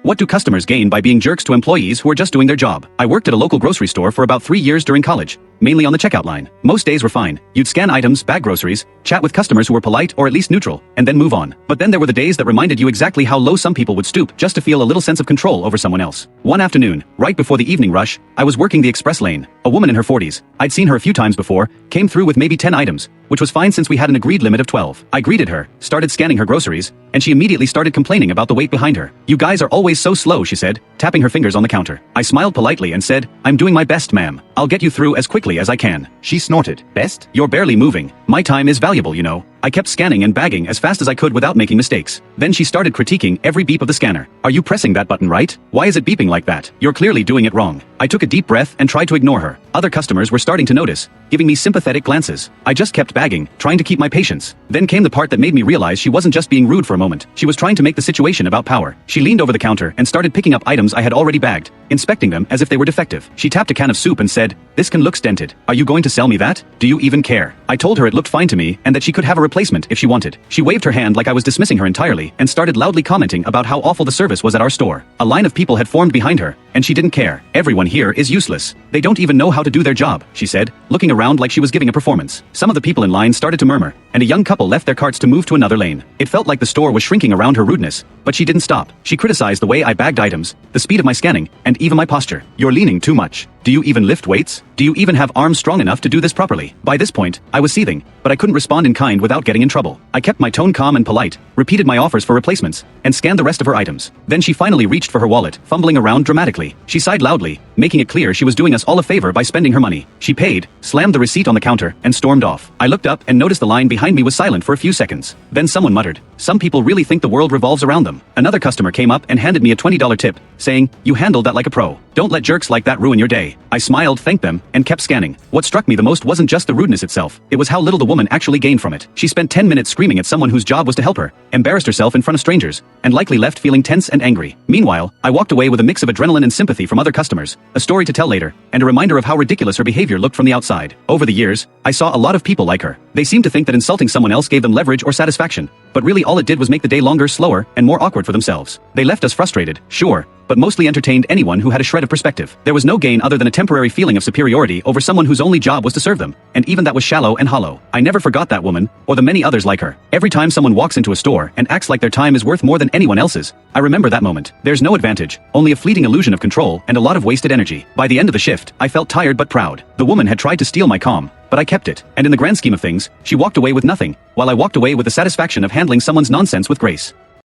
What do customers gain by being jerks to employees who are just doing their job? I worked at a local grocery store for about 3 years during college, mainly on the checkout line. Most days were fine. You'd scan items, bag groceries, chat with customers who were polite or at least neutral, and then move on. But then there were the days that reminded you exactly how low some people would stoop just to feel a little sense of control over someone else. One afternoon, right before the evening rush, I was working the express lane. A woman in her 40s, I'd seen her a few times before, came through with maybe 10 items, which was fine since we had an agreed limit of 12. I greeted her, started scanning her groceries, and she immediately started complaining about the wait behind her. "You guys are always so slow," she said, tapping her fingers on the counter. I smiled politely and said, "I'm doing my best, ma'am. I'll get you through as quickly as I can." She snorted. "Best? "You're barely moving. My time is valuable, you know." I kept scanning and bagging as fast as I could without making mistakes. Then she started critiquing every beep of the scanner. "Are you pressing that button right? Why is it beeping like that? You're clearly doing it wrong." I took a deep breath and tried to ignore her. Other customers were starting to notice, giving me sympathetic glances. I just kept bagging, trying to keep my patience. Then came the part that made me realize she wasn't just being rude for a moment. She was trying to make the situation about power. She leaned over the counter and started picking up items I had already bagged, inspecting them as if they were defective. She tapped a can of soup and said, "This can look dented. Are you going to sell me that? Do you even care?" I told her it looked fine to me and that she could have a replacement if she wanted. She waved her hand like I was dismissing her entirely and started loudly commenting about how awful the service was at our store. A line of people had formed behind her, and she didn't care. "Everyone here is useless. They don't even know how to do their job," she said, looking around like she was giving a performance. Some of the people in line started to murmur, and a young couple left their carts to move to another lane. It felt like the store was shrinking around her rudeness, but she didn't stop. She criticized the way I bagged items, the speed of my scanning, and even my posture. "You're leaning too much. Do you even lift weights? Do you even have arms strong enough to do this properly?" By this point, I was seething, but I couldn't respond in kind without getting in trouble. I kept my tone calm and polite, repeated my offers for replacements, and scanned the rest of her items. Then she finally reached for her wallet, fumbling around dramatically. She sighed loudly, making it clear she was doing us all a favor by spending her money. She paid, slammed the receipt on the counter, and stormed off. I looked up and noticed the line behind me was silent for a few seconds. Then someone muttered, "Some people really think the world revolves around them." Another customer came up and handed me a $20 tip, saying, "You handled that like a pro. Don't let jerks like that ruin your day." I smiled, thanked them, and kept scanning. What struck me the most wasn't just the rudeness itself, it was how little the woman actually gained from it. She spent 10 minutes screaming at someone whose job was to help her, embarrassed herself in front of strangers, and likely left feeling tense and angry. Meanwhile, I walked away with a mix of adrenaline and sympathy from other customers, a story to tell later, and a reminder of how ridiculous her behavior looked from the outside. Over the years, I saw a lot of people like her. They seemed to think that insulting someone else gave them leverage or satisfaction, but really all it did was make the day longer, slower, and more awkward for themselves. They left us frustrated, sure, but mostly entertained anyone who had a shred of perspective. There was no gain other than a temporary feeling of superiority over someone whose only job was to serve them, and even that was shallow and hollow. I never forgot that woman, or the many others like her. Every time someone walks into a store and acts like their time is worth more than anyone else's, I remember that moment. There's no advantage, only a fleeting illusion of control and a lot of wasted energy. By the end of the shift, I felt tired but proud. The woman had tried to steal my calm, but I kept it, and in the grand scheme of things, she walked away with nothing, while I walked away with the satisfaction of handling someone's nonsense with grace.